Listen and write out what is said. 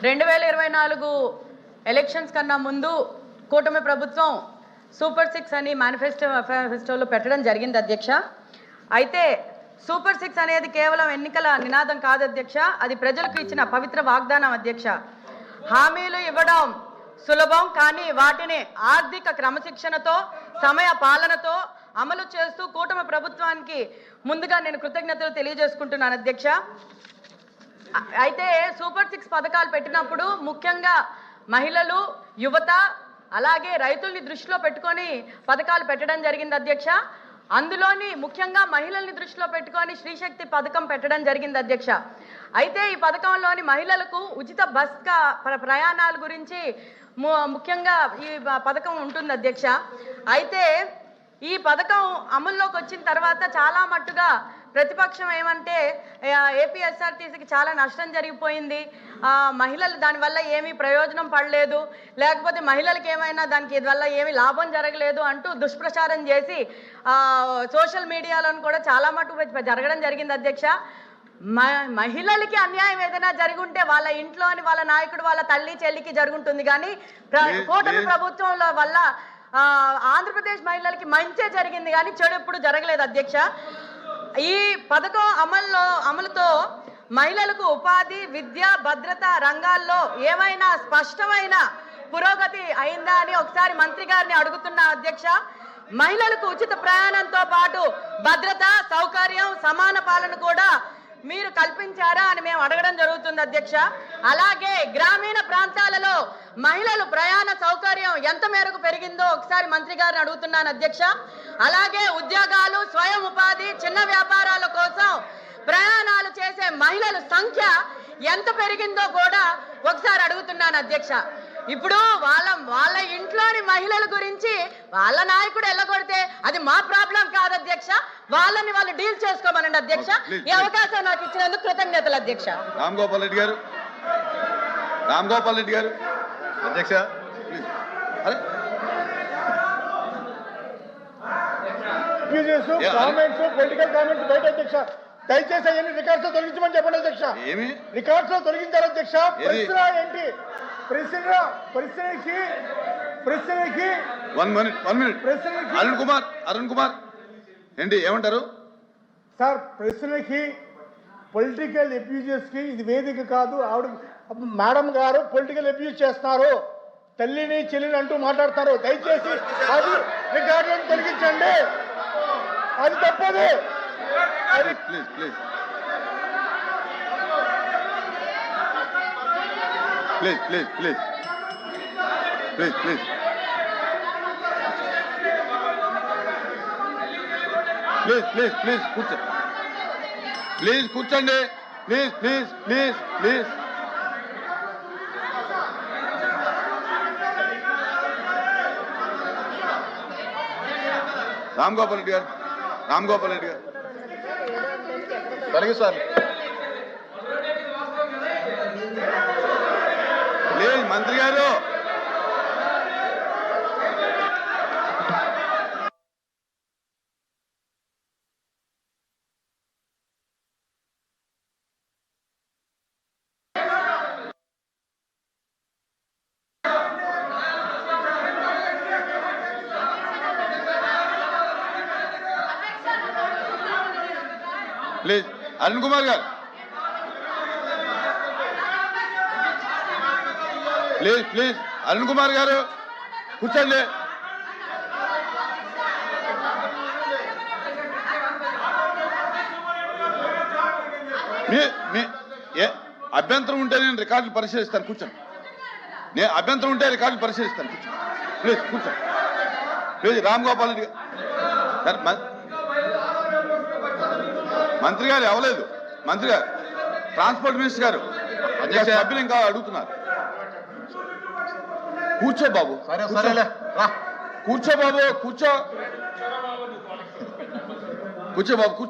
2024 elections కన్నా ముందు కూటమి ప్రభుత్వం సూపర్ 6 అని మేనిఫెస్టోలో పెట్టడం జరిగింది అధ్యక్ష. అయితే సూపర్ 6 అనేది కేవలం ఎన్నికల నినాదం కాదు అధ్యక్ష, అది ప్రజలకు ఇచ్చిన పవిత్ర వాగ్దానం అధ్యక్ష. హామీలు ఇవ్వడం సులభం, కానీ వాటిని ఆర్థిక క్రమశిక్షణతో సమయ పాలనతో అమలు చేస్తూ కూటమి ప్రభుత్వానికి ముందుగా నేను కృతజ్ఞతలు తెలియజేసుకుంటున్నాను అధ్యక్ష. అయితే సూపర్ 6 పథకాలు పెట్టినప్పుడు ముఖ్యంగా మహిళలు, యువత అలాగే రైతుల్ని దృష్టిలో పెట్టుకొని పథకాలు పెట్టడం జరిగింది అధ్యక్ష. అందులోని ముఖ్యంగా మహిళల్ని దృష్టిలో పెట్టుకొని శ్రీశక్తి పథకం పెట్టడం జరిగింది అధ్యక్ష. అయితే ఈ పథకంలోని మహిళలకు ఉచిత బస్ ప్రయాణాల గురించి ముఖ్యంగా ఈ పథకం ఉంటుంది అధ్యక్ష. అయితే ఈ పథకం అమల్లోకి వచ్చిన తర్వాత చాలా మట్టుగా ప్రతిపక్షం ఏమంటే ఏపీఎస్ఆర్టీసీకి చాలా నష్టం జరిగిపోయింది, మహిళలు దానివల్ల ఏమీ ప్రయోజనం పడలేదు, లేకపోతే మహిళలకు ఏమైనా దానికి వల్ల ఏమీ లాభం జరగలేదు అంటూ దుష్ప్రచారం చేసి సోషల్ మీడియాలో కూడా చాలా మటుకు జరగడం జరిగింది అధ్యక్ష. మహిళలకి అన్యాయం ఏదైనా జరుగుంటే వాళ్ళ ఇంట్లోని వాళ్ళ నాయకుడు వాళ్ళ తల్లి చెల్లికి జరుగుంటుంది, కానీ కూటమి ప్రభుత్వంలో వల్ల ఆంధ్రప్రదేశ్ మహిళలకి మంచే జరిగింది కానీ చెడు ఎప్పుడు జరగలేదు అధ్యక్ష. ఈ పథకం అమలుతో మహిళలకు ఉపాధి, విద్య, భద్రత రంగాల్లో ఏమైనా స్పష్టమైన పురోగతి అయిందా అని ఒకసారి మంత్రి గారిని అడుగుతున్నా అధ్యక్ష. మహిళలకు ఉచిత ప్రయాణంతో పాటు భద్రత, సౌకర్యం, సమాన పాలన కూడా మీరు కల్పించారా అని మేము అడగడం జరుగుతుంది అధ్యక్ష. అలాగే గ్రామీణ ప్రాంతాలలో మహిళలు ప్రయాణ సౌకర్యం ఎంత మేరకు పెరిగిందో ఒకసారి మంత్రి గారిని అడుగుతున్నాను అధ్యక్ష. అలాగే ఉద్యోగాలు, స్వయం ఉపాధి, చిన్న వ్యాపారాల కోసం ప్రయాణాలు చేసే మహిళల సంఖ్య ఎంత పెరిగిందో కూడా ఒకసారి అడుగుతున్నాను అధ్యక్ష. ఇప్పుడు వాళ్ళ ఇంట్లోని మహిళల గురించి వాళ్ళ నాయకుడు ఎల్లగొడితే అది మా ప్రాబ్లం కాదు అధ్యక్ష, వాళ్ళని వాళ్ళు డీల్ చేసుకోమనండి అధ్యక్ష. ఈ అవకాశం నాకు ఇచ్చినందుకు కృతజ్ఞతలు అధ్యక్ష. రామ్ గోపాల్ రెడ్డి గారు అధ్యక్ష. పొలిటికల్ కామెంట్స్ బయట అధ్యక్ష, దయచేసి అవన్నీ రికార్డ్స్ లో తొలగించమని చెప్పండి అధ్యక్ష. రికార్డ్స్ లో తొలగించారు అధ్యక్ష. ప్రశ్న ఏంటి? ప్రశ్నకి అరుణ్ కుమార్ ఏంటి ఏమంటారు సార్? ప్రశ్నకి పొలిటికల్ అబ్యూజెస్ కి ఇది వేదిక కాదు. ఆవిడ మేడం గారు పొలిటికల్ అబ్యూజ్ చేస్తున్నారు, తల్లిని చెల్లిని అంటూ మాట్లాడతారు. దయచేసి అది రికార్డులను తొలగించండి, అది తప్పదు. కూర్చోండి ప్లీజ్. రామ్ గోపాల్ రెడ్డి గారు తొలగి సార్ ప్లీజ్. మంత్రి గారు ప్లీజ్. అరుణ్ కుమార్ గారు ప్లీజ్. అరుణ్ కుమార్ గారు కూర్చోండి. అభ్యంతరం ఉంటే నేను రికార్డులు పరిశీలిస్తాను, కూర్చోండి. నేను అభ్యంతరం ఉంటే రికార్డులు పరిశీలిస్తాను, కూర్చోండి. ప్లీజ్. రామ్ గోపాల్ రెడ్డి గారు మంత్రి గారు అవ్వలేదు. మంత్రి గారు ట్రాన్స్పోర్ట్ మినిస్టర్ గారు సభ్యులు ఇంకా అడుగుతున్నారు. కూర్చో బాబు, కూర్చో బాబు.